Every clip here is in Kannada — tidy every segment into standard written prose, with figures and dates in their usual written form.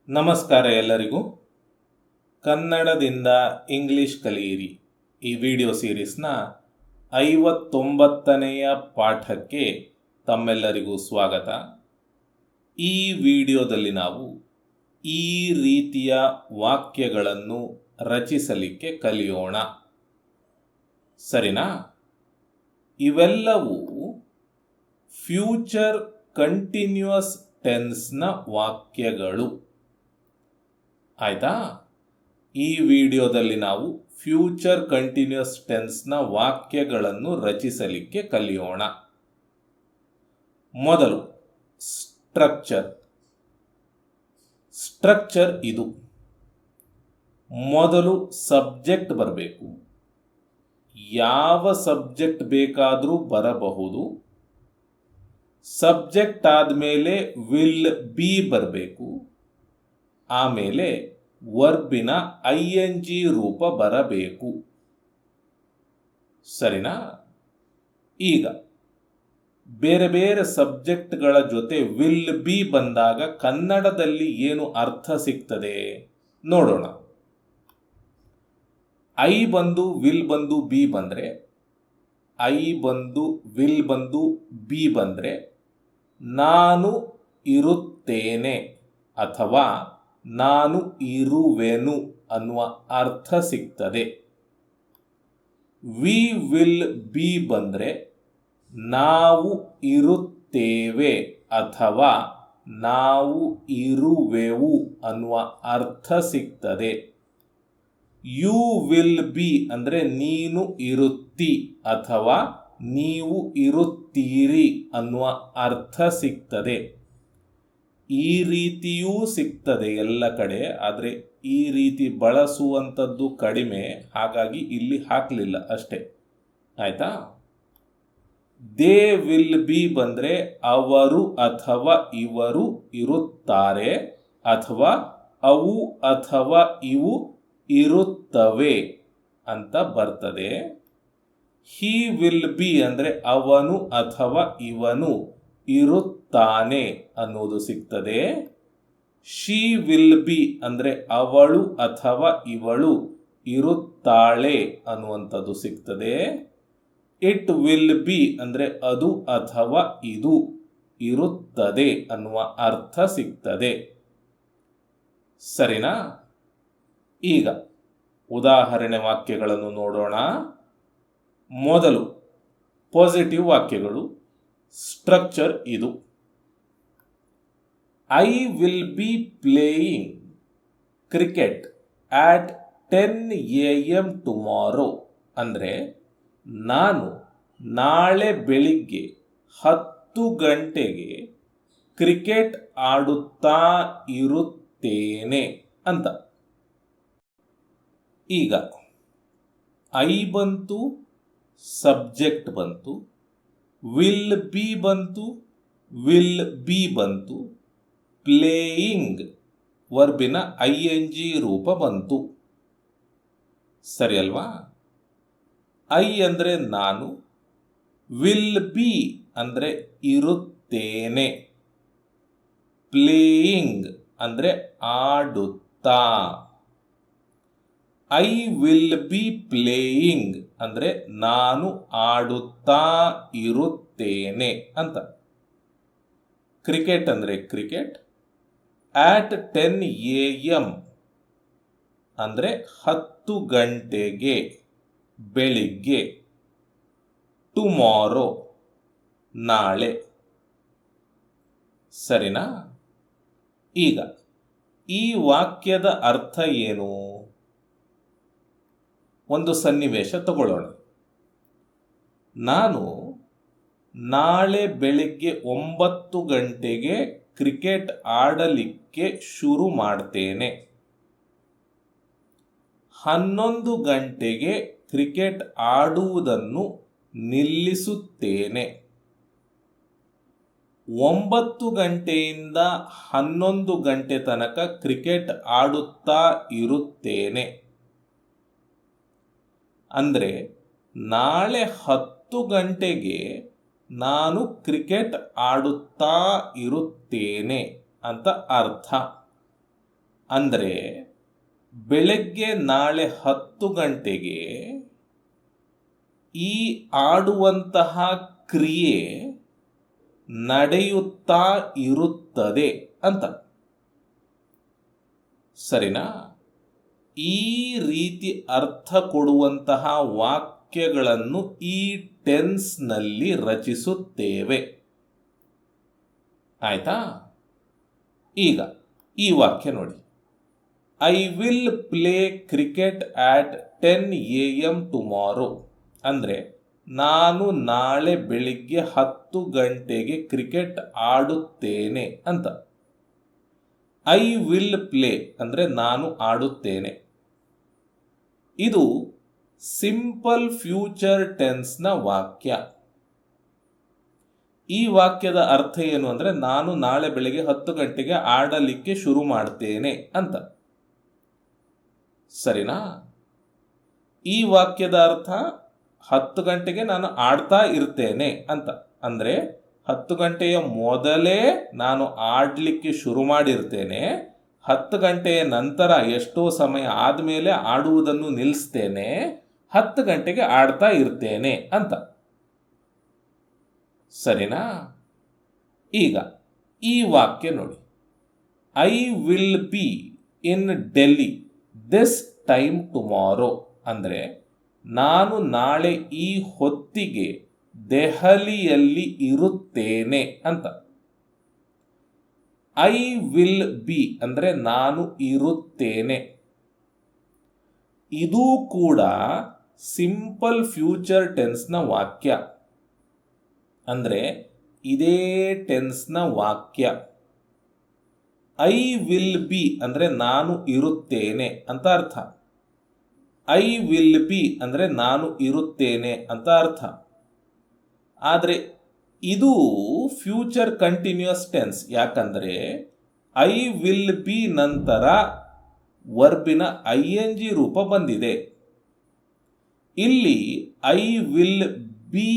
ನಮಸ್ಕಾರ ಎಲ್ಲರಿಗೂ. ಕನ್ನಡದಿಂದ ಇಂಗ್ಲಿಷ್ ಕಲಿಯಿರಿ ಈ ವಿಡಿಯೋ ಸೀರೀಸ್ನ 59ನೆಯ ಪಾಠಕ್ಕೆ ತಮ್ಮೆಲ್ಲರಿಗೂ ಸ್ವಾಗತ. ಈ ವಿಡಿಯೋದಲ್ಲಿ ನಾವು ಈ ರೀತಿಯ ವಾಕ್ಯಗಳನ್ನು ರಚಿಸಲಿಕ್ಕೆ ಕಲಿಯೋಣ. ಸರಿನಾ? ಇವೆಲ್ಲವೂ ಫ್ಯೂಚರ್ ಕಂಟಿನ್ಯೂಯಸ್ ಟೆನ್ಸ್ನ ವಾಕ್ಯಗಳು. ಆಯ್ತಾ? ಈ ವಿಡಿಯೋದಲ್ಲಿ ನಾವು ಫ್ಯೂಚರ್ ಕಂಟಿನ್ಯೂಯಸ್ ಟೆನ್ಸ್ನ ವಾಕ್ಯಗಳನ್ನು ರಚಿಸಲಿಕ್ಕೆ ಕಲಿಯೋಣ. ಮೊದಲು ಸ್ಟ್ರಕ್ಚರ್ ಇದು. ಮೊದಲು ಸಬ್ಜೆಕ್ಟ್ ಬರಬೇಕು. ಯಾವ ಸಬ್ಜೆಕ್ಟ್ ಬೇಕಾದರೂ ಬರಬಹುದು. ಸಬ್ಜೆಕ್ಟ್ ಆದಮೇಲೆ ವಿಲ್ ಬಿ ಬರಬೇಕು. ಆಮೇಲೆ ವರ್ಬಿನ ING ರೂಪ ಬರಬೇಕು. ಸರಿನಾ? ಈಗ ಬೇರೆ ಬೇರೆ ಸಬ್ಜೆಕ್ಟ್ಗಳ ಜೊತೆ ವಿಲ್ ಬಿ ಬಂದಾಗ ಕನ್ನಡದಲ್ಲಿ ಏನು ಅರ್ಥ ಸಿಗ್ತದೆ ನೋಡೋಣ. ಐ ಬಂದು ವಿಲ್ ಬಂದು ಬಿ ಬಂದರೆ, ಐ ಬಂದು ವಿಲ್ ಬಂದು ಬಿ ಬಂದರೆ ನಾನು ಇರುತ್ತೇನೆ ಅಥವಾ ನಾನು ಇರುವೆನು ಅನ್ನುವ ಅರ್ಥ ಸಿಗ್ತದೆ. ವಿ ವಿಲ್ ಬಿ ಬಂದರೆ ನಾವು ಇರುತ್ತೇವೆ ಅಥವಾ ನಾವು ಇರುವೆವು ಅನ್ನುವ ಅರ್ಥ ಸಿಗ್ತದೆ. ಯು ವಿಲ್ ಬಿ ಅಂದರೆ ನೀನು ಇರುತ್ತಿ ಅಥವಾ ನೀವು ಇರುತ್ತೀರಿ ಅನ್ನುವ ಅರ್ಥ ಸಿಗ್ತದೆ. ಈ ರೀತಿಯೂ ಸಿಗ್ತದೆ ಎಲ್ಲ ಕಡೆ, ಆದರೆ ಈ ರೀತಿ ಬಳಸುವಂಥದ್ದು ಕಡಿಮೆ, ಹಾಗಾಗಿ ಇಲ್ಲಿ ಹಾಕಲಿಲ್ಲ ಅಷ್ಟೇ. ಆಯ್ತಾ? ದೇ ವಿಲ್ ಬಿ ಬಂದರೆ ಅವರು ಅಥವಾ ಇವರು ಇರುತ್ತಾರೆ ಅಥವಾ ಅವು ಅಥವಾ ಇವು ಇರುತ್ತವೆ ಅಂತ ಬರ್ತದೆ. ಹಿ ವಿಲ್ ಬಿ ಅಂದರೆ ಅವನು ಅಥವಾ ಇವನು ಇರುತ್ತಾನೆ ಅನ್ನೋದು ಸಿಗ್ತದೆ. ಶಿ ವಿಲ್ ಬಿ ಅಂದರೆ ಅವಳು ಅಥವಾ ಇವಳು ಇರುತ್ತಾಳೆ ಅನ್ನುವಂಥದ್ದು ಸಿಗ್ತದೆ. ಇಟ್ ವಿಲ್ ಬಿ ಅಂದರೆ ಅದು ಅಥವಾ ಇದು ಇರುತ್ತದೆ ಅನ್ನುವ ಅರ್ಥ ಸಿಗ್ತದೆ. ಸರಿನಾ? ಈಗ ಉದಾಹರಣೆ ವಾಕ್ಯಗಳನ್ನು ನೋಡೋಣ. ಮೊದಲು ಪಾಸಿಟಿವ್ ವಾಕ್ಯಗಳು. ಸ್ಟ್ರಕ್ಚರ್ ಇದು. I will be playing cricket at 10 AM tomorrow ಅಂದರೆ ನಾನು ನಾಳೆ ಬೆಳಿಗ್ಗೆ 10 ಗಂಟೆಗೆ ಕ್ರಿಕೆಟ್ ಆಡುತ್ತಾ ಇರುತ್ತೇನೆ ಅಂತ. ಈಗ ಐ ಬಂತು, ಸಬ್ಜೆಕ್ಟ್ ಬಂತು, ವಿಲ್ ಬಿ ಬಂತು, ವಿಲ್ ಬಿ ಬಂತು, ಪ್ಲೇಯಿಂಗ್ ವರ್ಬಿನ ING ರೂಪ ಬಂತು. ಸರಿ ಅಲ್ವಾ? ಐ ಅಂದರೆ ನಾನು, ವಿಲ್ ಬಿ ಅಂದರೆ ಇರುತ್ತೇನೆ, ಪ್ಲೇಯಿಂಗ್ ಅಂದರೆ ಆಡುತ್ತಾ. ಐ ವಿಲ್ ಬಿ ಪ್ಲೇಯಿಂಗ್ ಅಂದರೆ ನಾನು ಆಡುತ್ತಾ ಇರುತ್ತೇನೆ ಅಂತ. ಕ್ರಿಕೆಟ್ ಅಂದರೆ ಕ್ರಿಕೆಟ್. ಆಟ್ 10 AM ಅಂದರೆ 10 ಗಂಟೆಗೆ ಬೆಳಿಗ್ಗೆ. ಟುಮಾರೋ ನಾಳೆ. ಸರಿನಾ? ಈಗ ಈ ವಾಕ್ಯದ ಅರ್ಥ ಏನು? ಒಂದು ಸನ್ನಿವೇಶ ತಗೊಳ್ಳೋಣ. ನಾನು ನಾಳೆ ಬೆಳಿಗ್ಗೆ 9 ಗಂಟೆಗೆ ಕ್ರಿಕೆಟ್ ಆಡಲಿಕ್ಕೆ ಶುರು ಮಾಡ್ತೇನೆ. 11 ಗಂಟೆಗೆ ಕ್ರಿಕೆಟ್ ಆಡುವುದನ್ನು ನಿಲ್ಲಿಸುತ್ತೇನೆ. 9 ಗಂಟೆಯಿಂದ 11 ಗಂಟೆ ತನಕ ಕ್ರಿಕೆಟ್ ಆಡುತ್ತಾ ಇರುತ್ತೇನೆ. ಅಂದರೆ ನಾಳೆ 10 ಗಂಟೆಗೆ ನಾನು ಕ್ರಿಕೆಟ್ ಆಡುತ್ತಾ ಇರುತ್ತೇನೆ ಅಂತ ಅರ್ಥ. ಅಂದರೆ ಬೆಳಗ್ಗೆ ನಾಳೆ 10 ಗಂಟೆಗೆ ಈ ಆಡುವಂತಹ ಕ್ರಿಯೆ ನಡೆಯುತ್ತಾ ಇರುತ್ತದೆ ಅಂತ. ಸರಿನಾ? ಈ ರೀತಿ ಅರ್ಥ ಕೊಡುವಂತಹ ವಾಕ್ಯಗಳನ್ನು ಈ ಟೆನ್ಸ್ನಲ್ಲಿ ರಚಿಸುತ್ತೇವೆ. ಆಯ್ತಾ? ಈಗ ಈ ವಾಕ್ಯ ನೋಡಿ. I will play cricket at 10 AM tomorrow. ಅಂದರೆ ನಾನು ನಾಳೆ ಬೆಳಿಗ್ಗೆ 10 ಗಂಟೆಗೆ ಕ್ರಿಕೆಟ್ ಆಡುತ್ತೇನೆ ಅಂತ. ಐ ವಿಲ್ ಪ್ಲೇ ಅಂದರೆ ನಾನು ಆಡುತ್ತೇನೆ. ಇದು ಸಿಂಪಲ್ ಫ್ಯೂಚರ್ ಟೆನ್ಸ್ನ ವಾಕ್ಯ. ಈ ವಾಕ್ಯದ ಅರ್ಥ ಏನು ಅಂದರೆ ನಾನು ನಾಳೆ ಬೆಳಿಗ್ಗೆ 10 ಗಂಟೆಗೆ ಆಡಲಿಕ್ಕೆ ಶುರು ಮಾಡ್ತೇನೆ ಅಂತ. ಸರಿನಾ? ಈ ವಾಕ್ಯದ ಅರ್ಥ 10 ಗಂಟೆಗೆ ನಾನು ಆಡ್ತಾ ಇರ್ತೇನೆ ಅಂತ. ಅಂದರೆ 10 ಗಂಟೆಯ ಮೊದಲೇ ನಾನು ಆಡಲಿಕ್ಕೆ ಶುರು ಮಾಡಿರ್ತೇನೆ. 10 ಗಂಟೆಯ ನಂತರ ಎಷ್ಟೋ ಸಮಯ ಆದಮೇಲೆ ಆಡುವುದನ್ನು ನಿಲ್ಲಿಸ್ತೇನೆ. 10 ಗಂಟೆಗೆ ಆಡ್ತಾ ಇರ್ತೇನೆ ಅಂತ. ಸರಿನಾ? ಈಗ ಈ ವಾಕ್ಯ ನೋಡಿ. I will B in Delhi this time tomorrow. ಅಂದರೆ ನಾನು ನಾಳೆ ಈ ಹೊತ್ತಿಗೆ ದೆಹಲಿಯಲ್ಲಿ ಇರುತ್ತೇನೆ ಅಂತ. ಐ ವಿಲ್ ಬಿ ಅಂದರೆ ನಾನು ಇರುತ್ತೇನೆ. ಇದು ಕೂಡ ಸಿಂಪಲ್ ಫ್ಯೂಚರ್ ಟೆನ್ಸ್ನ ವಾಕ್ಯ. ಅಂದರೆ ಇದೇ ಟೆನ್ಸ್ನ ವಾಕ್ಯ. ಐ ವಿಲ್ ಬಿ ಅಂದರೆ ನಾನು ಇರುತ್ತೇನೆ ಅಂತ ಅರ್ಥ. ಐ ವಿಲ್ ಬಿ ಅಂದರೆ ನಾನು ಇರುತ್ತೇನೆ ಅಂತ ಅರ್ಥ. ಆದರೆ ಇದು ಫ್ಯೂಚರ್ ಕಂಟಿನ್ಯೂಸ್ ಟೆನ್ಸ್. ಯಾಕಂದರೆ ಐ ವಿಲ್ ಬಿ ನಂತರ ವರ್ಬಿನ ING ರೂಪ ಬಂದಿದೆ. ಇಲ್ಲಿ ಐ ವಿಲ್ ಬಿ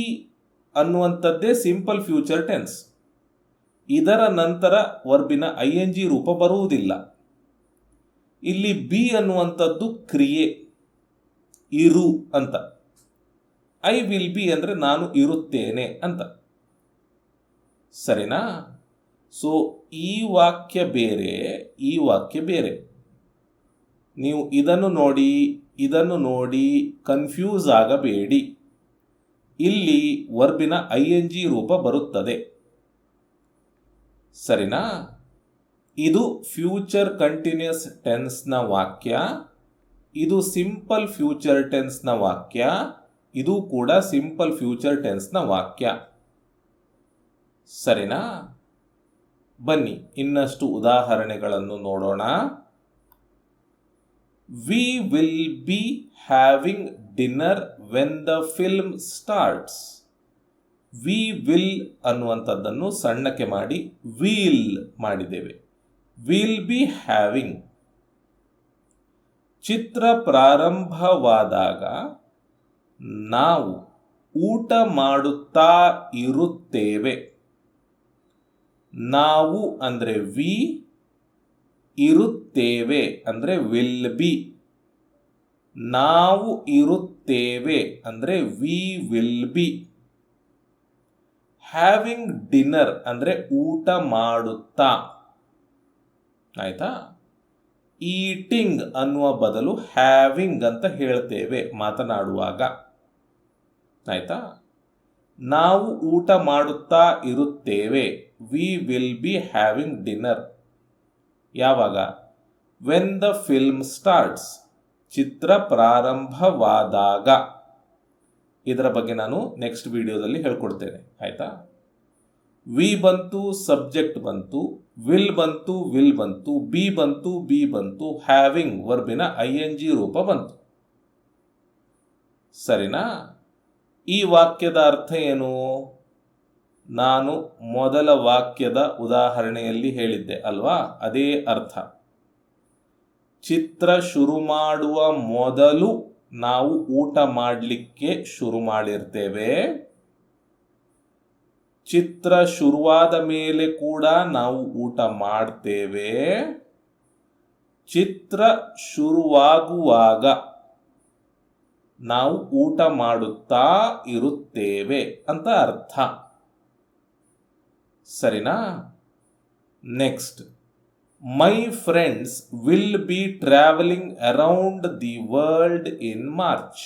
ಅನ್ನುವಂಥದ್ದೇ ಸಿಂಪಲ್ ಫ್ಯೂಚರ್ ಟೆನ್ಸ್. ಇದರ ನಂತರ ವರ್ಬಿನ ING ರೂಪ ಬರುವುದಿಲ್ಲ. ಇಲ್ಲಿ ಬಿ ಅನ್ನುವಂಥದ್ದು ಕ್ರಿಯೆ, ಇರು ಅಂತ. ಐ ವಿಲ್ ಬಿ ಅಂದರೆ ನಾನು ಇರುತ್ತೇನೆ ಅಂತ. ಸರಿನಾ? ಸೊ ಈ ವಾಕ್ಯ ಬೇರೆ, ಈ ವಾಕ್ಯ ಬೇರೆ. ನೀವು ಇದನ್ನು ನೋಡಿ ಕನ್ಫ್ಯೂಸ್ ಆಗಬೇಡಿ. ಇಲ್ಲಿ ವರ್ಬಿನ ING ರೂಪ ಬರುತ್ತದೆ. ಸರಿನಾ? ಇದು ಫ್ಯೂಚರ್ ಕಂಟಿನ್ಯೂಸ್ ಟೆನ್ಸ್ನ ವಾಕ್ಯ. ಇದು ಸಿಂಪಲ್ ಫ್ಯೂಚರ್ ಟೆನ್ಸ್ನ ವಾಕ್ಯ. ಇದು ಕೂಡ ಸಿಂಪಲ್ ಫ್ಯೂಚರ್ ಟೆನ್ಸ್ನ ವಾಕ್ಯ. ಸರಿನಾ? ಬನ್ನಿ ಇನ್ನಷ್ಟು ಉದಾಹರಣೆಗಳನ್ನು ನೋಡೋಣ. V will be having dinner when the film starts. We will ಅನ್ನುವಂಥದ್ದನ್ನು ಸಣ್ಣಕ್ಕೆ ಮಾಡಿ ವೀಲ್ ಮಾಡಿದ್ದೇವೆ. Will be having. ಚಿತ್ರ ಪ್ರಾರಂಭವಾದಾಗ ನಾವು ಊಟ ಮಾಡುತ್ತಾ ಇರುತ್ತೇವೆ. ನಾವು ಅಂದರೆ ವಿ, ಇರುತ್ತೇವೆ ಅಂದರೆ ವಿಲ್ ಬಿ. ನಾವು ಇರುತ್ತೇವೆ ಅಂದರೆ V will be. Having dinner ಅಂದರೆ ಊಟ ಮಾಡುತ್ತಾ. ಆಯ್ತಾ? ಈಟಿಂಗ್ ಅನ್ನುವ ಬದಲು ಹ್ಯಾವಿಂಗ್ ಅಂತ ಹೇಳ್ತೇವೆ ಮಾತನಾಡುವಾಗ. ಆಯ್ತಾ? ನಾವು ಊಟ ಮಾಡುತ್ತಾ ಇರುತ್ತೇವೆ. We will be having dinner. ಯಾವಾಗ? When the film starts. ಚಿತ್ರ ಪ್ರಾರಂಭವಾದಾಗ. ಇದರ ಬಗ್ಗೆ ನಾನು ನೆಕ್ಸ್ಟ್ ವಿಡಿಯೋದಲ್ಲಿ ಹೇಳ್ಕೊಡ್ತೇನೆ. ಆಯ್ತಾ? ವಿ ಬಂತು, ಸಬ್ಜೆಕ್ಟ್ ಬಂತು, ವಿಲ್ ಬಂತು, ವಿಲ್ ಬಂತು, ಬಿ ಬಂತು, ಬಿ ಬಂತು, ಹ್ಯಾವಿಂಗ್ ವರ್ಬಿನ ING ರೂಪ ಬಂತು. ಸರಿನಾ? ಈ ವಾಕ್ಯದ ಅರ್ಥ ಏನು? ನಾನು ಮೊದಲ ವಾಕ್ಯದ ಉದಾಹರಣೆಯಲ್ಲಿ ಹೇಳಿದ್ದೆ ಅಲ್ವಾ? ಅದೇ ಅರ್ಥ. ಚಿತ್ರ ಶುರು ಮಾಡುವ ಮೊದಲು ನಾವು ಊಟ ಮಾಡಲಿಕ್ಕೆ ಶುರು ಮಾಡಿರ್ತೇವೆ. ಚಿತ್ರ ಶುರುವಾದ ಮೇಲೆ ಕೂಡ ನಾವು ಊಟ ಮಾಡ್ತೇವೆ. ಚಿತ್ರ ಶುರುವಾಗುವಾಗ ನಾವು ಊಟ ಮಾಡುತ್ತಾ ಇರುತ್ತೇವೆ ಅಂತ ಅರ್ಥ. ಸರಿನಾ? Next, my friends will be travelling around the world in March.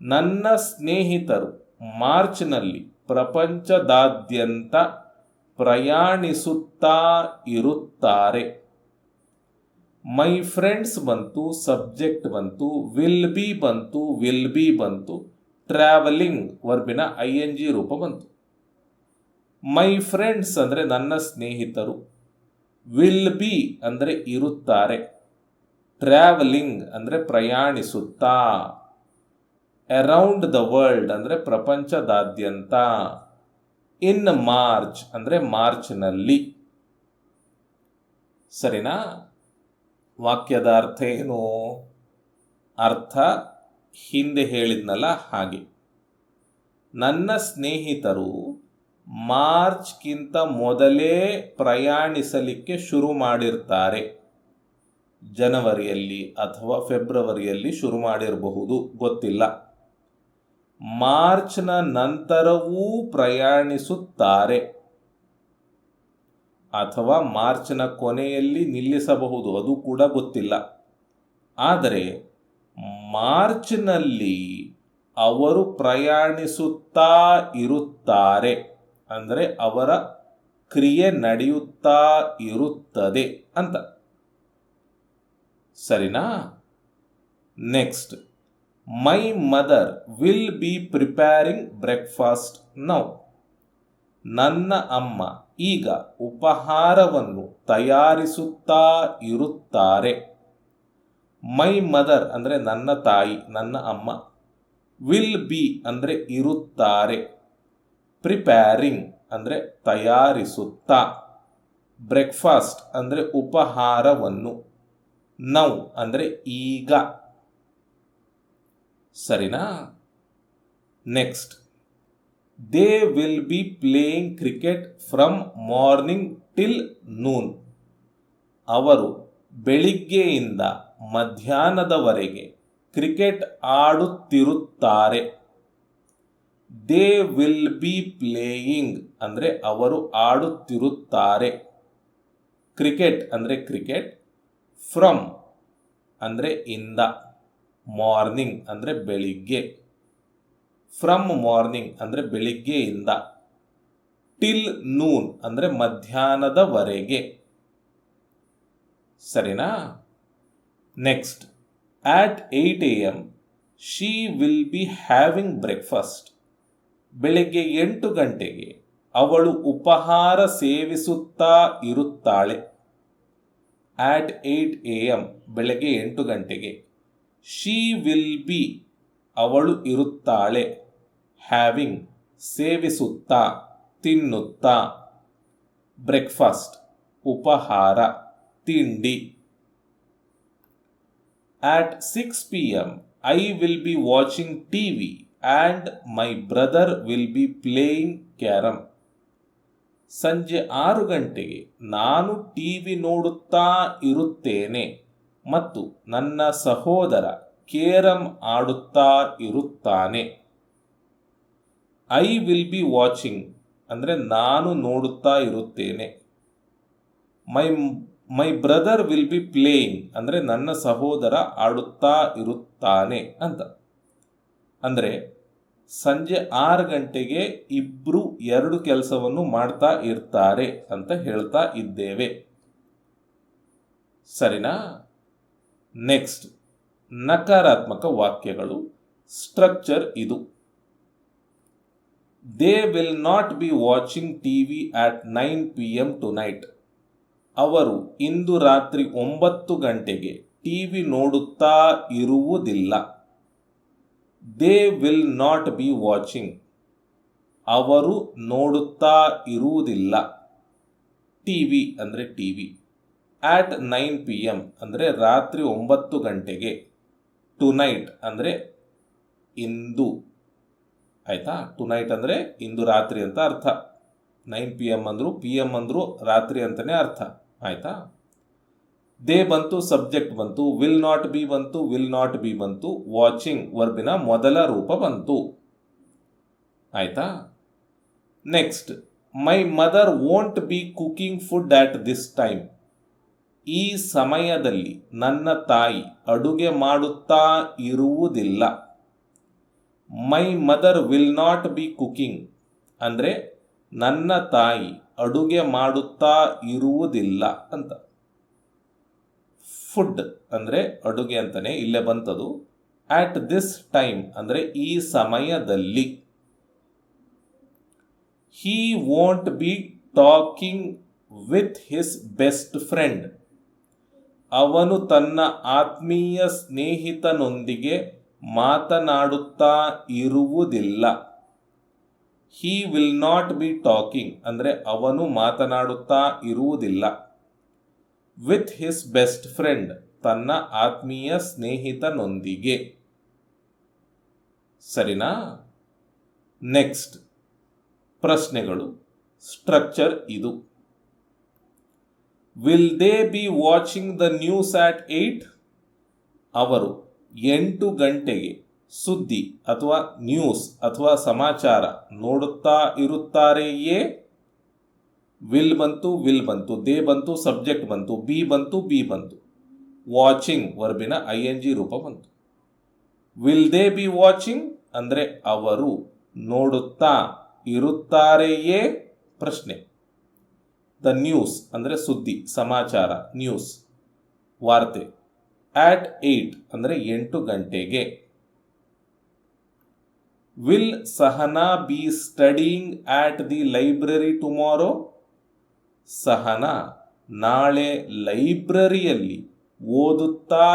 ನನ್ನ ಸ್ನೇಹಿತರು ಮಾರ್ಚ್ನಲ್ಲಿ ಪ್ರಪಂಚದಾದ್ಯಂತ ಪ್ರಯಾಣಿಸುತ್ತಾ ಇರುತ್ತಾರೆ. ಮೈ ಫ್ರೆಂಡ್ಸ್ ಬಂತು, ಸಬ್ಜೆಕ್ಟ್ ಬಂತು, ವಿಲ್ ಬಿ ಬಂತು, ಟ್ರಾವೆಲಿಂಗ್ ವರ್ಬಿನ ING ರೂಪ ಬಂತು. ಮೈ ಫ್ರೆಂಡ್ಸ್ ಅಂದರೆ ನನ್ನ ಸ್ನೇಹಿತರು, ವಿಲ್ ಬಿ ಅಂದರೆ ಇರುತ್ತಾರೆ, ಟ್ರಾವೆಲಿಂಗ್ ಅಂದರೆ ಪ್ರಯಾಣಿಸುತ್ತಾ, ಅರೌಂಡ್ ದ ವರ್ಲ್ಡ್ ಅಂದರೆ ಪ್ರಪಂಚದಾದ್ಯಂತ, ಇನ್ ಮಾರ್ಚ್ ಅಂದರೆ ಮಾರ್ಚ್ನಲ್ಲಿ. ಸರಿನಾ? ವಾಕ್ಯದ ಅರ್ಥ ಏನು? ಅರ್ಥ ಹಿಂದೆ ಹೇಳಿದ್ನಲ್ಲ ಹಾಗೆ. ನನ್ನ ಸ್ನೇಹಿತರು ಮಾರ್ಚ್ಗಿಂತ ಮೊದಲೇ ಪ್ರಯಾಣಿಸಲಿಕ್ಕೆ ಶುರು ಮಾಡಿರ್ತಾರೆ. ಜನವರಿಯಲ್ಲಿ ಅಥವಾ ಫೆಬ್ರವರಿಯಲ್ಲಿ ಶುರು ಮಾಡಿರಬಹುದು, ಗೊತ್ತಿಲ್ಲ. ಮಾರ್ಚ್ನ ನಂತರವೂ ಪ್ರಯಾಣಿಸುತ್ತಾರೆ ಅಥವಾ ಮಾರ್ಚ್ನ ಕೊನೆಯಲ್ಲಿ ನಿಲ್ಲಿಸಬಹುದು, ಅದು ಕೂಡ ಗೊತ್ತಿಲ್ಲ. ಆದರೆ ಮಾರ್ಚ್ನಲ್ಲಿ ಅವರು ಪ್ರಯಾಣಿಸುತ್ತಾ ಇರುತ್ತಾರೆ ಅಂದರೆ ಅವರ ಕ್ರಿಯೆ ನಡೆಯುತ್ತಾ ಇರುತ್ತದೆ ಅಂತ. ಸರಿನಾ? Next, my mother will be preparing breakfast now. ನನ್ನ ಅಮ್ಮ ಈಗ ಉಪಹಾರವನ್ನು ತಯಾರಿಸುತ್ತಾ ಇರುತ್ತಾರೆ. ಮೈ ಮದರ್ ಅಂದರೆ ನನ್ನ ತಾಯಿ, ನನ್ನ ಅಮ್ಮ. ವಿಲ್ ಬಿ ಅಂದರೆ ಇರುತ್ತಾರೆ. ಪ್ರಿಪೇರಿಂಗ್ ಅಂದರೆ ತಯಾರಿಸುತ್ತಾ. ಬ್ರೇಕ್ಫಾಸ್ಟ್ ಅಂದರೆ ಉಪಹಾರವನ್ನು. ನೌ ಅಂದರೆ ಈಗ. ಸರಿನಾ? Next, they will be playing cricket from morning till noon. ಅವರು ಬೆಳಿಗ್ಗೆಯಿಂದ ಮಧ್ಯಾಹ್ನದವರೆಗೆ ಕ್ರಿಕೆಟ್ ಆಡುತ್ತಿರುತ್ತಾರೆ. ದೇ ವಿಲ್ ಬಿ ಪ್ಲೇಯಿಂಗ್ ಅಂದರೆ ಅವರು ಆಡುತ್ತಿರುತ್ತಾರೆ. ಕ್ರಿಕೆಟ್ ಅಂದರೆ ಕ್ರಿಕೆಟ್, ಫ್ರಮ್ ಅಂದರೆ ಇಂದ, ಮಾರ್ನಿಂಗ್ ಅಂದರೆ ಬೆಳಿಗ್ಗೆ, ಫ್ರಮ್ ಮಾರ್ನಿಂಗ್ ಅಂದರೆ ಬೆಳಿಗ್ಗೆಯಿಂದ, ಟಿಲ್ ನೂನ್ ಅಂದರೆ ಮಧ್ಯಾಹ್ನದವರೆಗೆ. ಸರಿನಾ? Next, at 8 AM she will be having breakfast. ಬೆಳಗ್ಗೆ 8 ಗಂಟೆಗೆ ಅವಳು ಉಪಹಾರ ಸೇವಿಸುತ್ತಾ ಇರುತ್ತಾಳೆ. at 8 AM ಬೆಳಗ್ಗೆ 8 ಗಂಟೆಗೆ. ಶಿ ವಿಲ್ ಬಿ ಅವಳು ಇರುತ್ತಾಳೆ, ಹ್ಯಾವಿಂಗ್ ಸೇವಿಸುತ್ತಾ, ತಿನ್ನುತ್ತಾ, ಬ್ರೇಕ್ಫಾಸ್ಟ್ ಉಪಹಾರ, ತಿಂಡಿ. At 6 PM I will be watching TV and my brother will be playing carom. ಸಂಜೆ 6 ಗಂಟೆಗೆ ನಾನು ಟಿವಿ ನೋಡುತ್ತಾ ಇರುತ್ತೇನೆ ಮತ್ತು ನನ್ನ ಸಹೋದರ ಕೇರಂ ಆಡುತ್ತಾ ಇರುತ್ತಾನೆ. ಐ ವಿಲ್ ಬಿ ವಾಚಿಂಗ್ ಅಂದರೆ ನಾನು ನೋಡುತ್ತಾ ಇರುತ್ತೇನೆ. My brother will be playing ಅಂದರೆ ನನ್ನ ಸಹೋದರ ಆಡುತ್ತಾ ಇರುತ್ತಾನೆ ಅಂತ. ಅಂದರೆ ಸಂಜೆ 6 ಗಂಟೆಗೆ ಇಬ್ಬರು 2 ಕೆಲಸವನ್ನು ಮಾಡ್ತಾ ಇರ್ತಾರೆ ಅಂತ ಹೇಳ್ತಾ ಇದ್ದೇವೆ. ಸರಿನಾ? ನೆಕ್ಸ್ಟ್, ನಕಾರಾತ್ಮಕ ವಾಕ್ಯಗಳು. ಸ್ಟ್ರಕ್ಚರ್ ಇದು. They will not B watching TV at 9 PM tonight. ಅವರು ಇಂದು ರಾತ್ರಿ 9 ಗಂಟೆಗೆ ಟಿವಿ ನೋಡುತ್ತಾ ಇರುವುದಿಲ್ಲ. They will not B watching ಅವರು ನೋಡುತ್ತಾ ಇರುವುದಿಲ್ಲ. ಟಿವಿ ಅಂದರೆ ಟಿವಿ. at 9 PM ಅಂದರೆ ರಾತ್ರಿ 9 ಗಂಟೆಗೆ. ಟುನೈಟ್ ಅಂದರೆ ಇಂದು. ಆಯಿತಾ? ಟುನೈಟ್ ಅಂದರೆ ಇಂದು ರಾತ್ರಿ ಅಂತ ಅರ್ಥ. 9 PM ಅಂದರು, PM ಅಂದರು, ರಾತ್ರಿ ಅಂತಲೇ ಅರ್ಥ. ಆಯಿತಾ? ದೇ ಬಂತು, ಸಬ್ಜೆಕ್ಟ್ ಬಂತು, ವಿಲ್ ನಾಟ್ ಬಿ ಬಂತು, ವಿಲ್ ನಾಟ್ ಬಿ ಬಂತು, ವಾಚಿಂಗ್ ವರ್ಬಿನ ಮೊದಲ ರೂಪ ಬಂತು. ಆಯ್ತಾ? Next, my mother won't be cooking food at this time. ಈ ಸಮಯದಲ್ಲಿ ನನ್ನ ತಾಯಿ ಅಡುಗೆ ಮಾಡುತ್ತಾ ಇರುವುದಿಲ್ಲ. My mother will not be cooking ಅಂದರೆ ನನ್ನ ತಾಯಿ ಅಡುಗೆ ಮಾಡುತ್ತಾ ಇರುವುದಿಲ್ಲ ಅಂತ. ಫುಡ್ ಅಂದರೆ ಅಡುಗೆ ಅಂತಲೇ ಇಲ್ಲೇ ಬಂತದು. ಆಟ್ ದಿಸ್ ಟೈಮ್ ಅಂದರೆ ಈ ಸಮಯದಲ್ಲಿ. He won't be talking with his best friend. ಅವನು ತನ್ನ ಆತ್ಮೀಯ ಸ್ನೇಹಿತನೊಂದಿಗೆ ಮಾತನಾಡುತ್ತಾ ಇರುವುದಿಲ್ಲ. He will not be talking ಅಂದರೆ ಅವನು ಮಾತನಾಡುತ್ತಾ ಇರುವುದಿಲ್ಲ. ವಿತ್ ಹಿಸ್ ಬೆಸ್ಟ್ ಫ್ರೆಂಡ್ ತನ್ನ ಆತ್ಮೀಯ ಸ್ನೇಹಿತನೊಂದಿಗೆ. ಸರಿನಾ? ನೆಕ್ಸ್ಟ್ ಪ್ರಶ್ನೆಗಳು. ಸ್ಟ್ರಕ್ಚರ್ ಇದು. Will they be watching the news at 8? ಅವರು 8 ಗಂಟೆಗೆ ಸುದ್ದಿ ಅಥವಾ ನ್ಯೂಸ್ ಅಥವಾ ಸಮಾಚಾರ ನೋಡುತ್ತಾ ಇರುತ್ತಾರೆಯೇ? ವಿಲ್ ಬಂತು, ವಿಲ್ ಬಂತು, ದೇ ಬಂತು, ಸಬ್ಜೆಕ್ಟ್ ಬಂತು, ಬಿ ಬಂತು, ಬಿ ಬಂತು, ವಾಚಿಂಗ್ ವರ್ಬಿನ ING ರೂಪ ಬಂತು. ವಿಲ್ ದೇ ಬಿ ವಾಚಿಂಗ್ ಅಂದರೆ ಅವರು ನೋಡುತ್ತಾ ಇರುತ್ತಾರೆಯೇ ಪ್ರಶ್ನೆ. ದ ನ್ಯೂಸ್ ಅಂದರೆ ಸುದ್ದಿ, ಸಮಾಚಾರ, ನ್ಯೂಸ್, ವಾರ್ತೆ. ಆಟ್ 8 ಅಂದರೆ 8 ಗಂಟೆಗೆ. Will Sahana be studying at the library tomorrow? Sahana ನಾಳೆ ಲೈಬ್ರರಿಯಲ್ಲಿ ಓದುತ್ತಾ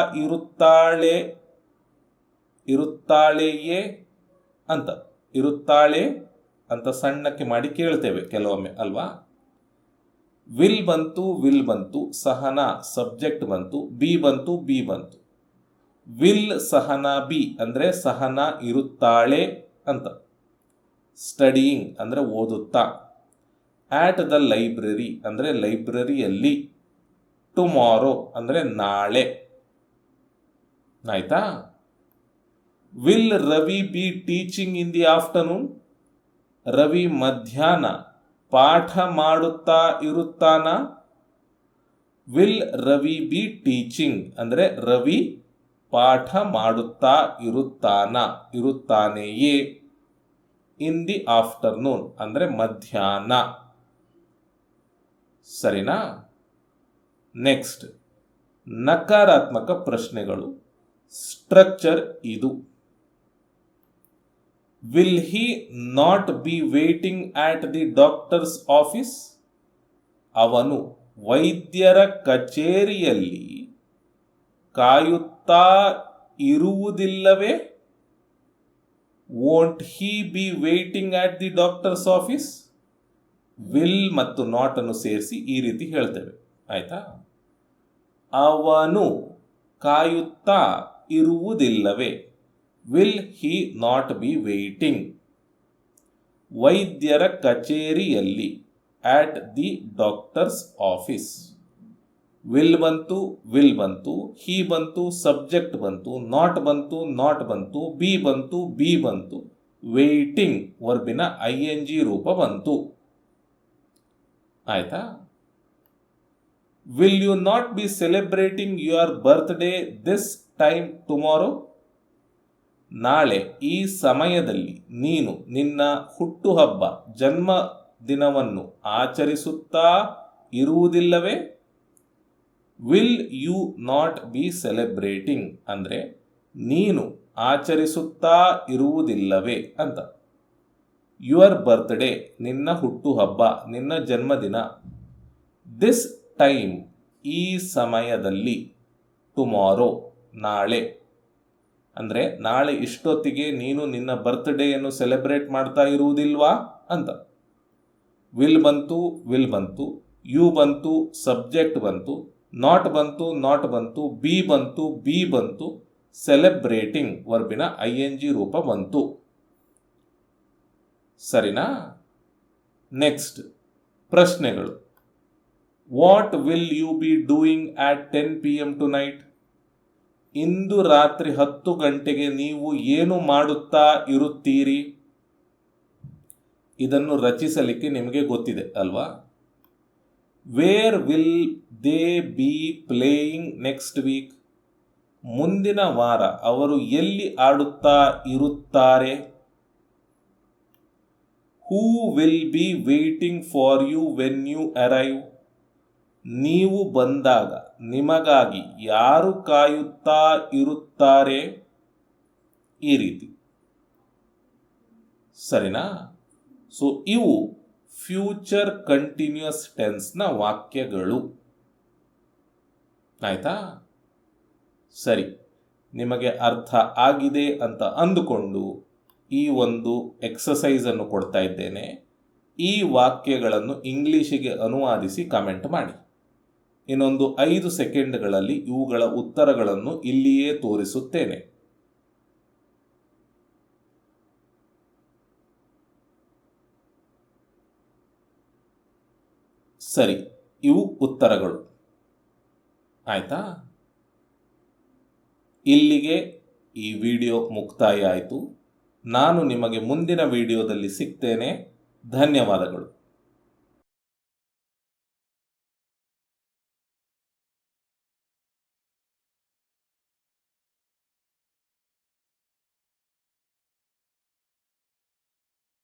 ಇರುತ್ತಾಳೆಯೇ ಅಂತ. ಇರುತ್ತಾಳೆ ಅಂತ ಸಣ್ಣಕ್ಕೆ ಮಾಡಿ ಕೇಳ್ತೇವೆ ಕೆಲವೊಮ್ಮೆ ಅಲ್ವಾ? ವಿಲ್ ಬಂತು, ವಿಲ್ ಬಂತು, ಸಹನಾ ಸಬ್ಜೆಕ್ಟ್ ಬಂತು, ಬಿ ಬಂತು, ಬಿ ಬಂತು. ವಿಲ್ ಸಹನಾ ಬಿ ಅಂದರೆ ಸಹನಾ ಇರುತ್ತಾಳೆ ಅಂತ. ಸ್ಟಡಿಯಿಂಗ್ ಅಂದರೆ ಓದುತ್ತಾ. ಆಟ್ ದ ಲೈಬ್ರರಿ ಅಂದರೆ ಲೈಬ್ರರಿಯಲ್ಲಿ. ಟುಮಾರೋ ಅಂದರೆ ನಾಳೆ. ಆಯ್ತಾ? Will Ravi B teaching in the afternoon? Ravi ಮಧ್ಯಾಹ್ನ ಪಾಠ ಮಾಡುತ್ತಾ ಇರುತ್ತಾನ? ವಿಲ್ ರವಿ ಬಿ ಟೀಚಿಂಗ್ ಅಂದರೆ ರವಿ ಪಾಠ ಮಾಡುತ್ತಾ ಇರುತ್ತಾನೆಯೇ? ಇನ್ ದಿ ಆಫ್ಟರ್ನೂನ್ ಅಂದರೆ ಮಧ್ಯಾಹ್ನ. ಸರಿನಾ? ನೆಕ್ಸ್ಟ್ ನಕಾರಾತ್ಮಕ ಪ್ರಶ್ನೆಗಳು. ಸ್ಟ್ರಕ್ಚರ್ ಇದು. Will he not be waiting at the doctor's office? ಅವನು ವೈದ್ಯರ ಕಚೇರಿಯಲ್ಲಿ ಕಾಯುತ್ತಾ ಇರುವುದಿಲ್ಲವೇ? Won't he be waiting at the doctor's office? Will ಮತ್ತು ನಾಟ್ ಅನ್ನು ಸೇರಿಸಿ ಈ ರೀತಿ ಹೇಳ್ತೇವೆ. ಆಯ್ತಾ? ಅವನು ಕಾಯುತ್ತಾ ಇರುವುದಿಲ್ಲವೇ? Will he not be waiting? ವೈದ್ಯರ ಕಚೇರಿಯಲ್ಲಿ at the doctor's office. Will ಬಂತು, ವಿಲ್ ಬಂತು, ಹಿ ಬಂತು, ಸಬ್ಜೆಕ್ಟ್ ಬಂತು, ನಾಟ್ ಬಂತು, ನಾಟ್ ಬಂತು, ಬಿ ಬಂತು, ಬಿ ಬಂತು, ವೇಟಿಂಗ್ ವರ್ಬಿನ ING ರೂಪ ಬಂತು. ಆಯ್ತಾ? Will you not be celebrating your birthday this time tomorrow? ನಾಳೆ ಈ ಸಮಯದಲ್ಲಿ ನೀನು ನಿನ್ನ ಹುಟ್ಟುಹಬ್ಬ ಜನ್ಮ ದಿನವನ್ನು ಆಚರಿಸುತ್ತಾ ಇರುವುದಿಲ್ಲವೇ? Will you not be celebrating ಅಂದರೆ ನೀನು ಆಚರಿಸುತ್ತಾ ಇರುವುದಿಲ್ಲವೇ ಅಂತ. ಯುವರ್ ಬರ್ತ್ಡೇ ನಿನ್ನ ಹುಟ್ಟುಹಬ್ಬ, ನಿನ್ನ ಜನ್ಮದಿನ. ದಿಸ್ ಟೈಮ್ ಈ ಸಮಯದಲ್ಲಿ. ಟುಮಾರೋ ನಾಳೆ ಅಂದರೆ ನಾಳೆ ಇಷ್ಟೊತ್ತಿಗೆ ನೀನು ನಿನ್ನ ಬರ್ತ್ಡೇಯನ್ನು ಸೆಲೆಬ್ರೇಟ್ ಮಾಡ್ತಾ ಇರುವುದಿಲ್ವಾ ಅಂತ. ವಿಲ್ ಬಂತು, ವಿಲ್ ಬಂತು, ಯು ಬಂತು, ಸಬ್ಜೆಕ್ಟ್ ಬಂತು, ನಾಟ್ ಬಂತು, ನಾಟ್ ಬಂತು, ಬಿ ಬಂತು, ಬಿ ಬಂತು, ಸೆಲೆಬ್ರೇಟಿಂಗ್ ವರ್ಬಿನ ING ರೂಪ ಬಂತು. ಸರಿನಾ? ನೆಕ್ಸ್ಟ್ ಪ್ರಶ್ನೆಗಳು. What will you be doing at 10 PM tonight? ಇಂದು ರಾತ್ರಿ 10 ಗಂಟೆಗೆ ನೀವು ಏನು ಮಾಡುತ್ತಾ ಇರುತ್ತೀರಿ? ಇದನ್ನು ರಚಿಸಲಿಕ್ಕೆ ನಿಮಗೆ ಗೊತ್ತಿದೆ ಅಲ್ವಾ? Where will they be playing next week? ಮುಂದಿನ ವಾರ ಅವರು ಎಲ್ಲಿ ಆಡುತ್ತಾ ಇರುತ್ತಾರೆ? Who will be waiting for you when you arrive? ನೀವು ಬಂದಾಗ ನಿಮಗಾಗಿ ಯಾರು ಕಾಯುತ್ತಾ ಇರುತ್ತಾರೆ? ಈ ರೀತಿ ಸರಿನಾ? ಸೊ ಇವು ಫ್ಯೂಚರ್ ಕಂಟಿನ್ಯೂಸ್ ಟೆನ್ಸ್ನ ವಾಕ್ಯಗಳು. ಆಯ್ತಾ? ಸರಿ, ನಿಮಗೆ ಅರ್ಥ ಆಗಿದೆ ಅಂತ ಅಂದುಕೊಂಡು ಈ ಒಂದು ಎಕ್ಸಸೈಸನ್ನು ಕೊಡ್ತಾ ಇದ್ದೇನೆ. ಈ ವಾಕ್ಯಗಳನ್ನು ಇಂಗ್ಲಿಷಿಗೆ ಅನುವಾದಿಸಿ ಕಮೆಂಟ್ ಮಾಡಿ. ಇನ್ನೊಂದು 5 ಸೆಕೆಂಡ್ಗಳಲ್ಲಿ ಇವುಗಳ ಉತ್ತರಗಳನ್ನು ಇಲ್ಲಿಯೇ ತೋರಿಸುತ್ತೇನೆ. ಸರಿ, ಇವು ಉತ್ತರಗಳು. ಆಯ್ತಾ? ಇಲ್ಲಿಗೆ ಈ ವಿಡಿಯೋ ಮುಕ್ತಾಯ ಆಯಿತು. ನಾನು ನಿಮಗೆ ಮುಂದಿನ ವಿಡಿಯೋದಲ್ಲಿ ಸಿಗ್ತೇನೆ. ಧನ್ಯವಾದಗಳು.